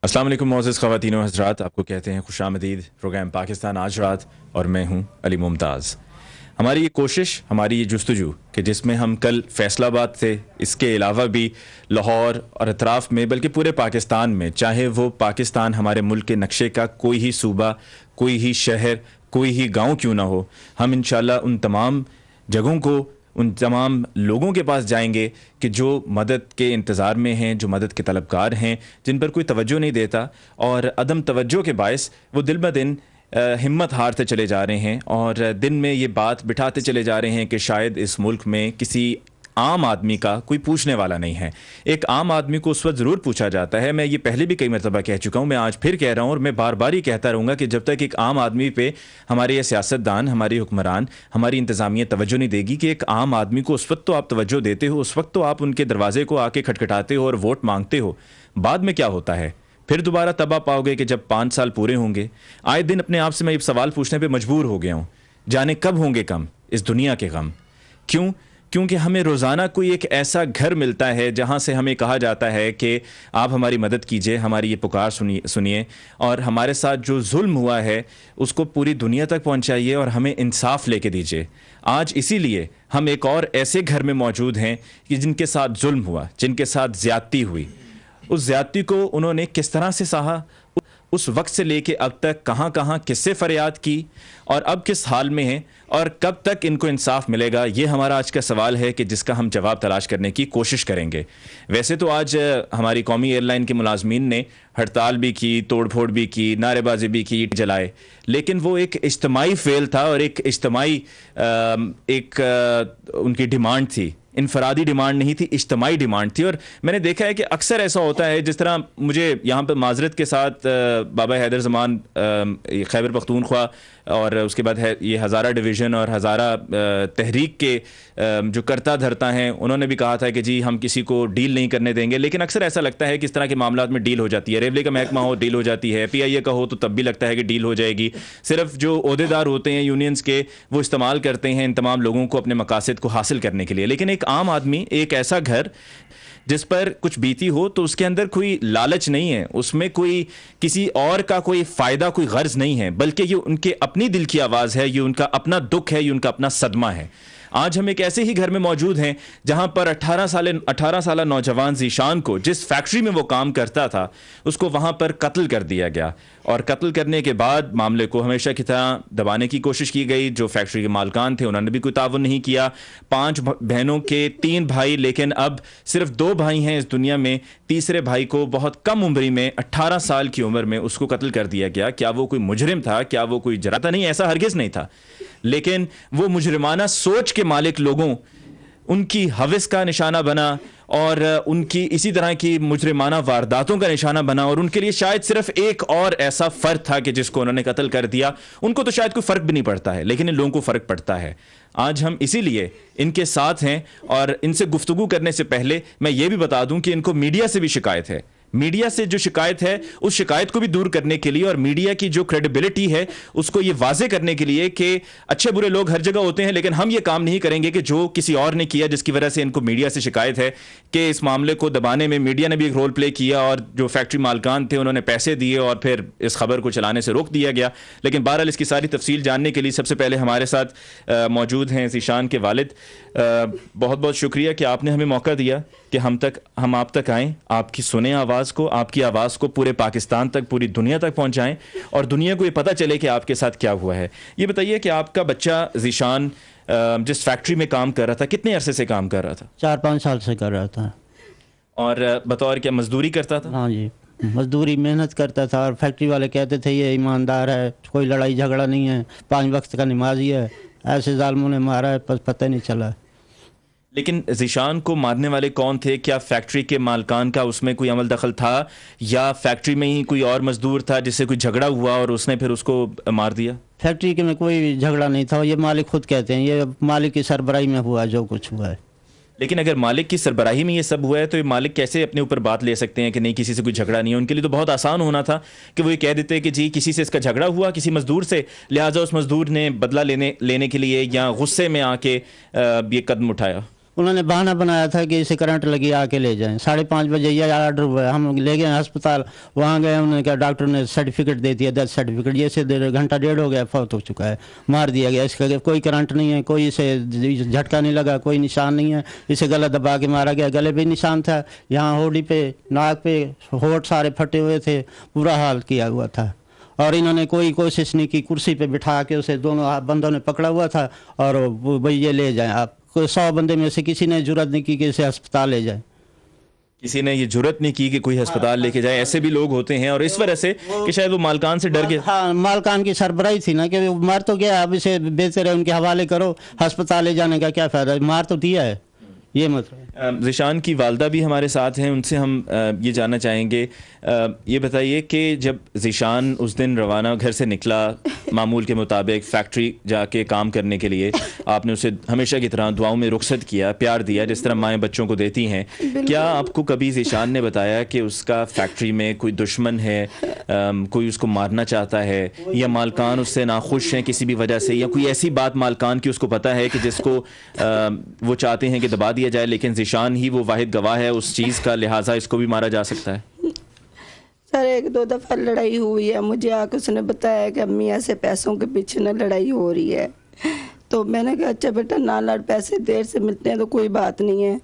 अस्सलाम वालेकुम मोअज़्ज़ज़ ख़वातीन व हज़रात, आपको कहते हैं खुशामदीद प्रोग्राम पाकिस्तान आज रात, और मैं हूं अली मुमताज़। हमारी ये कोशिश, हमारी ये जुस्तजू कि जिसमें हम कल फैसलाबाद से इसके अलावा भी लाहौर और अतराफ़ में बल्कि पूरे पाकिस्तान में, चाहे वो पाकिस्तान हमारे मुल्क के नक्शे का कोई ही सूबा, कोई ही शहर, कोई ही गाँव क्यों ना हो, हम इंशाअल्लाह उन तमाम जगहों को, उन तमाम लोगों के पास जाएंगे कि जो मदद के इंतज़ार में हैं, जो मदद के तलबगार हैं, जिन पर कोई तवज्जो नहीं देता, और अदम तवज्जो के बायस वो दिन ब दिन हिम्मत हारते चले जा रहे हैं, और दिन में ये बात बिठाते चले जा रहे हैं कि शायद इस मुल्क में किसी आम आदमी का कोई पूछने वाला नहीं है। एक आम आदमी को उस वक्त ज़रूर पूछा जाता है। मैं ये पहले भी कई मरतबा कह चुका हूँ, मैं आज फिर कह रहा हूँ, और मैं बार बार ही कहता रहूँगा कि जब तक एक आम आदमी पे हमारे ये सियासतदान, हमारी हुक्मरान, हमारी इंतज़ामिया तवज्जो नहीं देगी कि एक आम आदमी को उस वक्त तो आप तवज्जो देते हो, उस वक्त तो आप उनके दरवाजे को आके खटखटाते हो और वोट मांगते हो, बाद में क्या होता है? फिर दोबारा तब आप पाओगे कि जब 5 साल पूरे होंगे। आए दिन अपने आप से मैं ये सवाल पूछने पर मजबूर हो गया हूँ, जाने कब होंगे कम इस दुनिया के गम। क्यों? क्योंकि हमें रोज़ाना कोई एक ऐसा घर मिलता है जहाँ से हमें कहा जाता है कि आप हमारी मदद कीजिए, हमारी ये पुकार सुनिए, और हमारे साथ जो जुल्म हुआ है उसको पूरी दुनिया तक पहुँचाइए और हमें इंसाफ लेके दीजिए। आज इसीलिए हम एक और ऐसे घर में मौजूद हैं कि जिनके साथ जुल्म हुआ, जिनके साथ ज़्यादती हुई, उस ज़्यादती को उन्होंने किस तरह से सहा, उस वक्त से लेके अब तक कहाँ कहाँ किससे फरियाद की, और अब किस हाल में हैं, और कब तक इनको इंसाफ मिलेगा, ये हमारा आज का सवाल है कि जिसका हम जवाब तलाश करने की कोशिश करेंगे। वैसे तो आज हमारी कौमी एयरलाइन के मुलाजमीन ने हड़ताल भी की, तोड़ फोड़ भी की, नारेबाजी भी की, जलाए, लेकिन वो एक इज्तिमाई फेल था और एक इज्तिमाई उनकी डिमांड थी, इनफरादी डिमांड नहीं थी, इज्तिमाई डिमांड थी। और मैंने देखा है कि अक्सर ऐसा होता है, जिस तरह मुझे यहाँ पर माजरत के साथ बाबा हैदर ज़मान खैबर पख्तूनख्वा और उसके बाद है ये हज़ारा डिवीज़न और हज़ारा तहरीक के जो करता धरता हैं, उन्होंने भी कहा था कि जी हम किसी को डील नहीं करने देंगे। लेकिन अक्सर ऐसा लगता है कि इस तरह के मामलों में डील हो जाती है। रेलवे का महकमा हो, डील हो जाती है, PIA का हो तो तब भी लगता है कि डील हो जाएगी। सिर्फ जो ओहदेदार होते हैं यूनियंस के, वो इस्तेमाल करते हैं इन तमाम लोगों को अपने मकासद को हासिल करने के लिए। लेकिन एक आम आदमी, एक ऐसा घर जिस पर कुछ बीती हो तो उसके अंदर कोई लालच नहीं है, उसमें कोई किसी और का कोई फ़ायदा, कोई गर्ज नहीं है, बल्कि ये उनके अपनी दिल की आवाज़ है, ये उनका अपना दुख है, ये उनका अपना सदमा है। आज हम एक ऐसे ही घर में मौजूद हैं जहां पर 18 साल नौजवान ज़ीशान को, जिस फैक्ट्री में वो काम करता था, उसको वहां पर कत्ल कर दिया गया, और कत्ल करने के बाद मामले को हमेशा की तरह दबाने की कोशिश की गई। जो फैक्ट्री के मालकान थे उन्होंने भी कोई ताउन नहीं किया। 5 बहनों के 3 भाई, लेकिन अब सिर्फ 2 भाई हैं इस दुनिया में। तीसरे भाई को बहुत कम उम्र में, 18 साल की उम्र में उसको कत्ल कर दिया गया। क्या वो कोई मुजरिम था? क्या वो कोई जराता? नहीं, ऐसा हरगिज़ नहीं था। लेकिन वो मुजरिमाना सोच के मालिक लोगों, उनकी हवस का निशाना बना, और उनकी इसी तरह की मुजरिमाना वारदातों का निशाना बना, और उनके लिए शायद सिर्फ एक और ऐसा फ़र्द था कि जिसको उन्होंने कत्ल कर दिया। उनको तो शायद कोई फ़र्क भी नहीं पड़ता है, लेकिन इन लोगों को फ़र्क पड़ता है। आज हम इसीलिए इनके साथ हैं, और इनसे गुफ्तगू करने से पहले मैं ये भी बता दूं कि इनको मीडिया से भी शिकायत है। मीडिया से जो शिकायत है, उस शिकायत को भी दूर करने के लिए, और मीडिया की जो क्रेडिबिलिटी है उसको ये वाजे करने के लिए कि अच्छे बुरे लोग हर जगह होते हैं, लेकिन हम ये काम नहीं करेंगे कि जो किसी और ने किया, जिसकी वजह से इनको मीडिया से शिकायत है कि इस मामले को दबाने में मीडिया ने भी एक रोल प्ले किया, और जो फैक्ट्री मालकान थे उन्होंने पैसे दिए और फिर इस खबर को चलाने से रोक दिया गया। लेकिन बहरहाल इसकी सारी तफसील जानने के लिए सबसे पहले हमारे साथ मौजूद हैं ज़ीशान के वालिद। बहुत बहुत शुक्रिया कि आपने हमें मौका दिया कि हम आप तक आएँ, आपकी सुने आवाज़ को, आपकी आवाज़ को पूरे पाकिस्तान तक, पूरी दुनिया तक पहुँचाएँ, और दुनिया को ये पता चले कि आपके साथ क्या हुआ है। ये बताइए कि आपका बच्चा ज़ीशान जिस फैक्ट्री में काम कर रहा था, कितने अरसे से काम कर रहा था? 4-5 साल से कर रहा था। और बतौर क्या मजदूरी करता था? हाँ जी, मजदूरी मेहनत करता था, और फैक्ट्री वाले कहते थे ये ईमानदार है, कोई लड़ाई झगड़ा नहीं है, 5 वक्त का नमाजी है। ऐसे जालिमों ने मारा है, बस पता नहीं चला। लेकिन ज़ीशान को मारने वाले कौन थे? क्या फैक्ट्री के मालकान का उसमें कोई अमल दखल था, या फैक्ट्री में ही कोई और मजदूर था जिससे कोई झगड़ा हुआ और उसने फिर उसको मार दिया? फैक्ट्री के में कोई झगड़ा नहीं था, ये मालिक खुद कहते हैं, ये मालिक की सरबराही में हुआ जो कुछ हुआ है। लेकिन अगर मालिक की सरबराही में ये सब हुआ है तो ये मालिक कैसे अपने ऊपर बात ले सकते हैं कि नहीं, किसी से कोई झगड़ा नहीं है? उनके लिए तो बहुत आसान होना था कि वो ये कह देते कि जी किसी से इसका झगड़ा हुआ, किसी मजदूर से, लिहाजा उस मजदूर ने बदला लेने के लिए या गुस्से में आके ये कदम उठाया। उन्होंने बहाना बनाया था कि इसे करंट लगी आके ले जाएं। 5:30 बजे यह आर्डर हुआ, हम ले गए अस्पताल, वहाँ गए, उन्होंने कहा डॉक्टर ने सर्टिफिकेट दे दिया, डेथ सर्टिफिकेट, ये से घंटा डेढ़ हो गया, फौत हो चुका है, मार दिया गया। इसका कोई करंट नहीं है, कोई इसे झटका नहीं लगा, कोई निशान नहीं है, इसे गला दबा के मारा गया। गले पे निशान था, यहाँ होड़ी पे, नाक पे, होठ सारे फटे हुए थे, बुरा हाल किया हुआ था। और इन्होंने कोई कोशिश नहीं की, कुर्सी पे बिठा के उसे दोनों बंदों ने पकड़ा हुआ था और भाई ये ले जाएं आप। कोई 100 बंदे में से किसी ने जुर्रत नहीं की कि इसे अस्पताल ले जाए। किसी ने ये जुर्रत नहीं की कि कोई अस्पताल लेके जाए। ऐसे भी लोग होते हैं, और इस वजह से कि शायद वो मालकान से डर गए। हाँ, मालकान की सरबराही थी ना कि मर तो गया, अब इसे बेहतर है उनके हवाले करो, अस्पताल ले जाने का क्या फ़ायदा, मार तो दिया है, ये मतलब। ज़िशान की वालदा भी हमारे साथ हैं, उनसे हम ये जानना चाहेंगे। ये बताइए कि जब ज़िशान उस दिन रवाना घर से निकला, मामूल के मुताबिक फैक्ट्री जाके काम करने के लिए, आपने उसे हमेशा की तरह दुआओं में रुखसत किया, प्यार दिया जिस तरह माएँ बच्चों को देती हैं। क्या आपको कभी ज़िशान ने बताया कि उसका फैक्ट्री में कोई दुश्मन है, कोई उसको मारना चाहता है, या मालकान उससे नाखुश हैं किसी भी वजह से, या कोई ऐसी बात मालकान की उसको पता है कि जिसको वो चाहते हैं कि दबा दिया जाए, लेकिन ज़िशान ही वो वाहिद गवाह है उस चीज़ का, लिहाजा इसको भी मारा जा सकता है? सर 1-2 दफ़ा लड़ाई हुई है, मुझे आके उसने बताया कि अम्मी ऐसे पैसों के पीछे ना लड़ाई हो रही है। तो मैंने कहा अच्छा बेटा ना लड़, पैसे देर से मिलते हैं तो कोई बात नहीं है।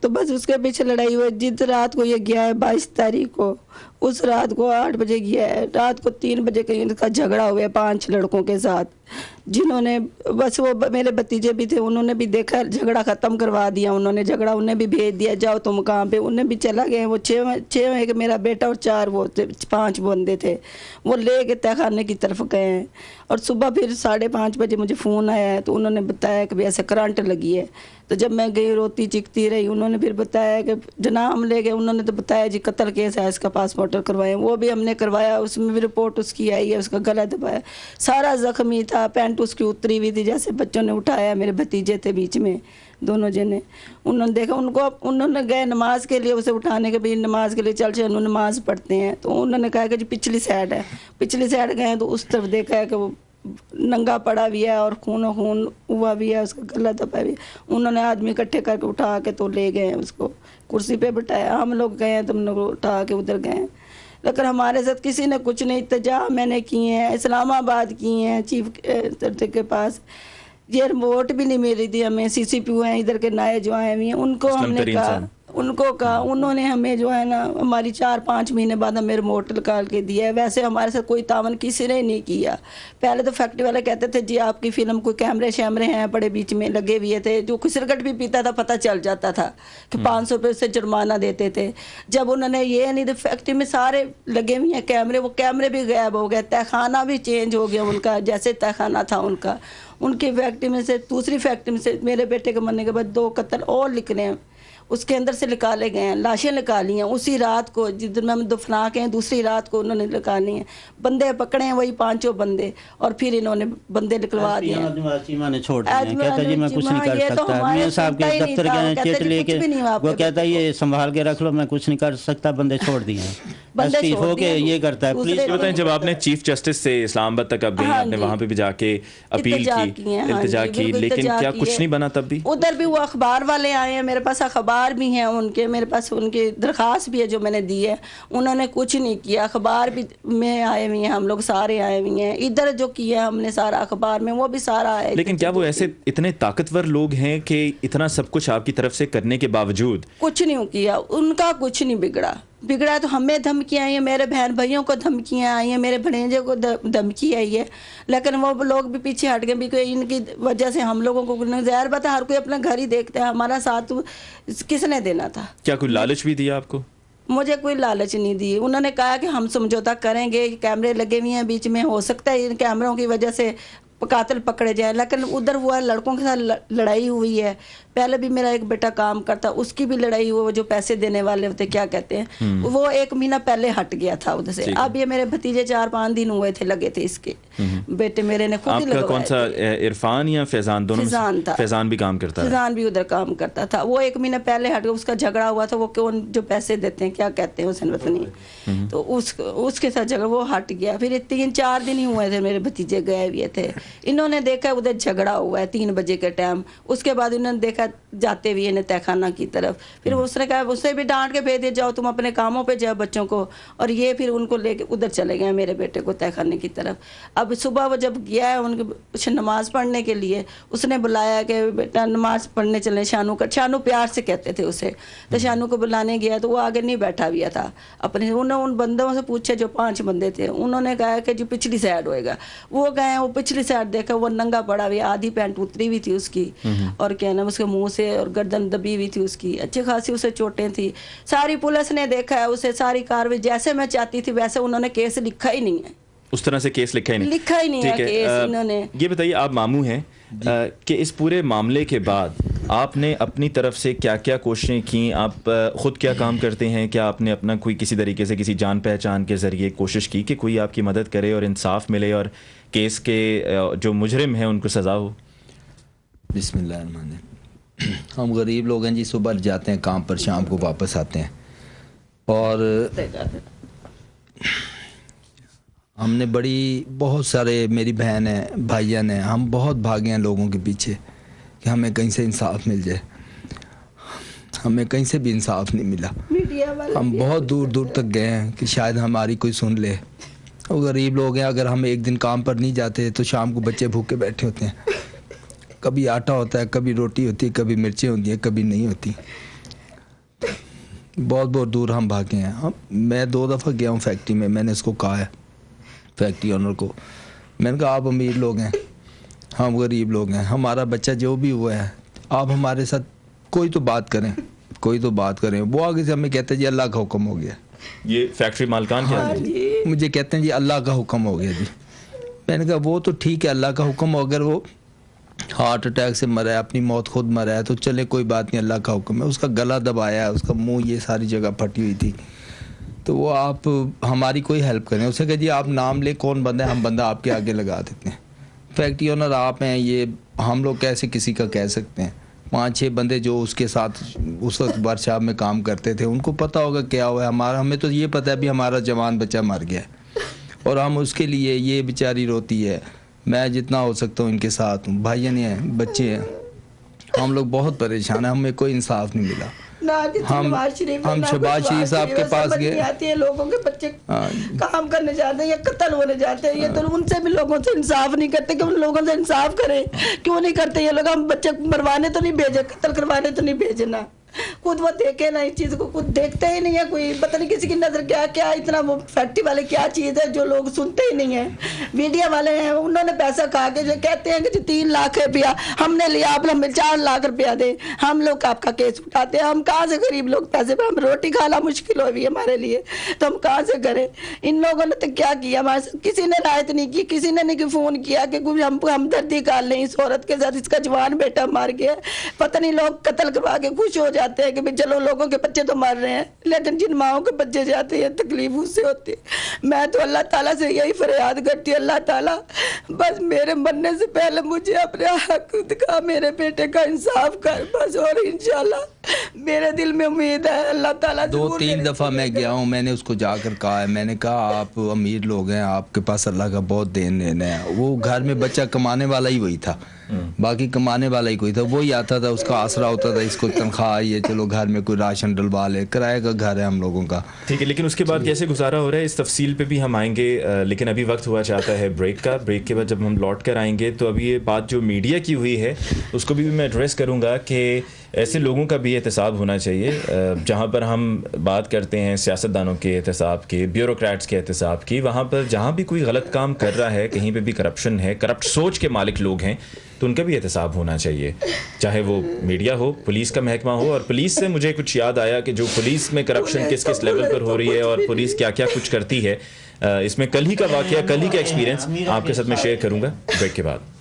तो बस उसके पीछे लड़ाई हुई। जिस रात को ये गया है 22 तारीख को, उस रात को 8 बजे गया है, रात को 3 बजे कहीं इसका झगड़ा हुआ है 5 लड़कों के साथ, जिन्होंने बस वो मेरे भतीजे भी थे, उन्होंने भी देखा, झगड़ा ख़त्म करवा दिया उन्होंने। झगड़ा उन्हें भी भेज दिया, जाओ तुम कहाँ पे, उन्हें भी चला गए। वो 6 एक मेरा बेटा और 4 वो थे, 5 बंदे थे, वो ले के तहखाने की तरफ गए हैं। और सुबह फिर 5:30 बजे मुझे फ़ोन आया है, तो उन्होंने बताया कि भाई ऐसे करंट लगी है। तो जब मैं गई रोती चिकती रही, उन्होंने फिर बताया कि जनाब हम ले गए, उन्होंने तो बताया जी कत्ल केस है, इसका पासपोर्ट करवाए, वो भी हमने करवाया, उसमें भी रिपोर्ट उसकी आई है, उसका गला दबाया, सारा ज़ख्मी था, पैंट उसकी उतरी हुई थी, जैसे बच्चों ने उठाया, मेरे भतीजे थे बीच में दोनों जने, उन्होंने देखा उनको, उन्होंने गए नमाज के लिए उसे उठाने के, भी नमाज के लिए चल चल नमाज पढ़ते हैं, तो उन्होंने कहा कि जी पिछली साइड है, पिछली साइड गए तो उस तरफ देखा है कि वो नंगा पड़ा भी है और खून हुआ भी है, उसका गला दबा भी। उन्होंने आदमी इकट्ठे करके उठा के तो ले गए, उसको कुर्सी पे बिठाया, हम लोग गए तो हम लोग उठा के उधर गए। लेकिन हमारे साथ किसी ने कुछ नहीं, इत्तेजा मैंने किए हैं, इस्लामाबाद किए हैं चीफ के पास, ये रिमोट भी नहीं मिली थी हमें, CCPO हैं इधर के नए जो आए हुए हैं, उनको कहा, उन्होंने हमें जो है ना हमारी 4-5 महीने बाद हमें रिमोट निकाल के दिया है। वैसे हमारे साथ कोई तावन किसी ने नहीं किया। पहले तो फैक्ट्री वाले कहते थे जी आपकी फ़िल्म कोई कैमरे शैमरे हैं बड़े बीच में लगे हुए थे, जो कोई सिगरेट भी पीता था पता चल जाता था कि 500 रुपये से जुर्माना देते थे। जब उन्होंने ये नहीं, तो फैक्ट्री में सारे लगे हुए हैं कैमरे, वो कैमरे भी गायब हो गए, तहखाना भी चेंज हो गया उनका, जैसे तहखाना था उनका। उनकी फैक्ट्री में से, दूसरी फैक्ट्री में से मेरे बेटे के मरने के बाद 2 कत्ल और निकले हैं, उसके अंदर से निकाले गए हैं, लाशें निकाली हैं उसी रात को, जिस दिन हम दफना के हैं दूसरी रात को उन्होंने निकाली हैं। बंदे पकड़े हैं वही 5 बंदे, और फिर इन्होंने बंदे निकलवा दिए हैं। छोड़ दिए, कहता जी मैं कुछ नहीं कर सकता, मियां साहब के दफ्तर गए चिट लेके, वो कहता ये संभाल के रख लो, मैं कुछ नहीं कर सकता, बंदे छोड़ दिए हैं, हो के ये करता है। प्लीज बताएं, जब आपने चीफ जस्टिस से इस्लामाबाद तक आप गई, आपने वहाँ पे भी जाके अपील की, इल्तिजा की, लेकिन क्या कुछ नहीं बना तब भी? उधर भी वो अखबार वाले आए हैं, मेरे पास अखबार भी हैं उनके, मेरे पास उनकी दरख्वास्त भी है जो मैंने दी है, उन्होंने कुछ नहीं किया। अखबार भी में आए हुए हैं, हम लोग सारे आए हुए हैं, इधर जो किया हमने सारा अखबार में, वो भी सारा आए। लेकिन क्या वो ऐसे इतने ताकतवर लोग हैं कि इतना सब कुछ आपकी तरफ से करने के बावजूद कुछ नहीं किया? उनका कुछ नहीं बिगड़ा तो हमें धमकियाँ आई हैं, मेरे बहन भाइयों को धमकियाँ आई हैं, मेरे भणेजे को धमकी आई है, लेकिन वो लोग भी पीछे हट गए भी, इनकी वजह से हम लोगों को ज़ाहिर बात है हर कोई अपना घर ही देखता है, हमारा साथ किसने देना था? क्या कोई लालच भी दिया आपको? मुझे कोई लालच नहीं दी। उन्होंने कहा कि हम समझौता करेंगे, कैमरे लगे हुए हैं बीच में, हो सकता है इन कैमरों की वजह से कातिल पकड़े जाए, लेकिन उधर हुआ लड़कों के साथ लड़ाई हुई है। पहले भी मेरा एक बेटा काम करता, उसकी भी लड़ाई हुई, जो पैसे देने वाले होते क्या कहते हैं, वो 1 महीना पहले हट गया था उधर से। अब ये मेरे भतीजे 4-5 दिन हुए थे लगे थे इसके, बेटे मेरे ने खुद ही लगवाया। कौन सा इरफान या फैजान? दोनों फैजान था। फैजान भी काम करता है? फैजान भी उधर काम करता था। वो 1 महीना पहले हट गया, उसका झगड़ा हुआ था, वो कौन जो पैसे देते हैं क्या कहते हैं हुसैन वतनी, तो उसके साथ झगड़ा, वो हट गया। फिर 3-4 दिन ही हुए थे मेरे भतीजे गए हुए थे। इन्होंने देखा उधर झगड़ा हुआ है 3 बजे के टाइम, उसके बाद इन्होंने देखा जाते हुए इन्हें तहखाना की तरफ, फिर उसने कहा, उससे भी डांट के भेज दिया जाओ तुम अपने कामों पे जाओ बच्चों को, और ये फिर उनको लेके उधर चले गए मेरे बेटे को तहखाने की तरफ। अब सुबह वो जब गया है उनके नमाज पढ़ने के लिए, उसने बुलाया कि बेटा नमाज पढ़ने चले, शानू प्यार से कहते थे उसे, तो शानू को बुलाने गया तो वो आगे नहीं बैठा हुआ था अपने, उन्होंने उन बंदों से पूछे जो 5 बंदे थे, उन्होंने कहा कि जो पिछली साइड होएगा, वो गए, वो पिछली साइड देखा वो नंगा पड़ा हुआ, आधी पैंट उतरी हुई थी उसकी, और क्या नाम उसके मुंह से और गर्दन दबी हुई थी उसकी, अच्छी खासी उसे चोटें थी। सारी पुलिस ने देखा है उसे, सारी कार्रवाई जैसे मैं चाहती थी वैसे उन्होंने केस लिखा ही नहीं है, उस तरह से केस लिखा ही नहीं है केस इन्होंने। ये बताइए आप मामू हैं कि इस पूरे मामले के बाद आपने अपनी तरफ से क्या क्या कोशिशें की, आप ख़ुद क्या काम करते हैं, क्या आपने अपना कोई किसी तरीके से किसी जान पहचान के ज़रिए कोशिश की कि कोई आपकी मदद करे और इंसाफ मिले और केस के जो मुजरिम हैं उनको सज़ा हो? बिस्मिल्लाह, हम गरीब लोग हैं जी, सुबह जाते हैं काम पर, शाम को वापस आते हैं, और हमने बहुत सारे, मेरी बहन है, भाईजान हैं, हम बहुत भागे हैं लोगों के पीछे कि हमें कहीं से इंसाफ मिल जाए, हमें कहीं से भी इंसाफ नहीं मिला। हम बहुत दूर दूर तक गए हैं कि शायद हमारी कोई सुन ले। और गरीब लोग हैं, अगर हम एक दिन काम पर नहीं जाते तो शाम को बच्चे भूखे बैठे होते हैं, कभी आटा होता है, कभी रोटी होती है, कभी मिर्चें होती हैं, कभी नहीं होती। बहुत बहुत दूर हम भागे हैं। मैं 2 दफ़ा गया हूँ फैक्ट्री में, मैंने इसको कहा है फैक्ट्री ऑनर को, मैंने कहा आप अमीर लोग हैं, हम गरीब लोग हैं, हमारा बच्चा जो भी हुआ है आप हमारे साथ कोई तो बात करें, कोई तो बात करें। वो आगे से हमें कहते हैं जी अल्लाह का हुक्म हो गया। ये फैक्ट्री मालकान क्या है? मुझे कहते हैं जी अल्लाह का हुक्म हो गया जी। मैंने कहा वो तो ठीक है, अल्लाह का हुक्म हो, अगर वो हार्ट अटैक से मरा है, अपनी मौत खुद मरा है तो चले कोई बात नहीं, अल्लाह का हुक्म है। उसका गला दबाया है, उसका मुंह ये सारी जगह फटी हुई थी, तो वो आप हमारी कोई हेल्प करें। उसे कहे जी आप नाम ले कौन बंदा है, हम बंदा आपके आगे लगा देते हैं। फैक्ट्री ओनर आप हैं, ये हम लोग कैसे किसी का कह सकते हैं। 5-6 बंदे जो उसके साथ उस वक्त वर्कशॉप में काम करते थे, उनको पता होगा क्या हुआ है। हमें तो ये पता है भी हमारा जवान बच्चा मर गया और हम उसके लिए, ये बेचारी रोती है, मैं जितना हो सकता हूँ इनके साथ हूँ, भाइयाँ हैं, बच्चे हैं, हम लोग बहुत परेशान हैं, हमें कोई इंसाफ नहीं मिला। हम शहबाज शरीफ साहब के पास गए, आती है, लोगों के बच्चे काम करने जाते हैं या कत्ल होने जाते हैं, ये तो उनसे भी लोगों से इंसाफ नहीं करते कि उन लोगों से इंसाफ करें, क्यों नहीं करते ये लोग? हम बच्चे मरवाने तो नहीं भेजे, कत्ल करवाने तो नहीं भेजना, खुद वो देखे ना, इस चीज़ को खुद देखते ही नहीं है कोई, पता नहीं किसी की नज़र क्या क्या, इतना वो फैक्ट्री वाले क्या चीज़ है जो लोग सुनते ही नहीं है। मीडिया वाले हैं, उन्होंने पैसा खा के जो कहते हैं कि जो 3 लाख रुपया हमने लिया, आप हमें 4 लाख रुपया दे, हम लोग आपका केस उठाते हैं। हम कहाँ से गरीब लोग पैसे पे, हम रोटी खाना मुश्किल हो रही है हमारे लिए, तो हम कहाँ से करें? इन लोगों ने तो क्या किया हमारे साथ, किसी ने रायत नहीं की, किसी ने नहीं फ़ोन किया कि कुछ हम हमदर्दी कर लें इस औरत के साथ, इसका जवान बेटा मर गया। पता नहीं लोग कत्ल करवा के खुश हो जाते हैं कि भाई चलो लोगों के बच्चे तो मर रहे हैं, लेकिन जिन माओं के बच्चे जाते हैं तकलीफ उससे होती है। मैं तो अल्लाह ताला से यही फरियाद करती हूँ, अल्लाह ताला बस मेरे मरने से पहले मुझे अपने हक का, मेरे बेटे का इंसाफ कर बस, और इंशाल्लाह मेरे दिल में उम्मीद है अल्लाह ताला। 2-3 दफ़ा मैं गया हूँ, मैंने उसको जाकर कहा है, मैंने कहा आप अमीर लोग हैं, आपके पास अल्लाह का बहुत देन लेना है। वो घर में बच्चा कमाने वाला ही वही था, बाकी कमाने वाला ही कोई था, वही आता था, उसका आसरा होता था, इसको तनख्वाह आई है, चलो घर में कोई राशन डलवा ले, किराए का घर है हम लोगों का। ठीक है, लेकिन उसके बाद कैसे गुजारा हो रहा है इस तफसील पे भी हम आएंगे, लेकिन अभी वक्त हुआ चाहता है ब्रेक का। ब्रेक के बाद जब हम लौट कर आएंगे तो अभी ये बात जो मीडिया की हुई है उसको भी मैं एड्रेस करूँगा कि ऐसे लोगों का भी एहतसाब होना चाहिए। जहाँ पर हम बात करते हैं सियासतदानों के एहतसाब की, ब्यूरोक्रेट्स के एहतसाब की, वहाँ पर जहाँ भी कोई गलत काम कर रहा है, कहीं पे भी करप्शन है, करप्ट सोच के मालिक लोग हैं, तो उनका भी एहतसाब होना चाहिए, चाहे वो मीडिया हो, पुलिस का महकमा हो। और पुलिस से मुझे कुछ याद आया कि जो पुलिस में करप्शन किस किस लेवल पर हो रही है और पुलिस क्या क्या कुछ करती है, इसमें कल ही का वाकया, कल ही का एक्सपीरियंस आपके साथ मैं शेयर करूँगा ब्रेक के बाद।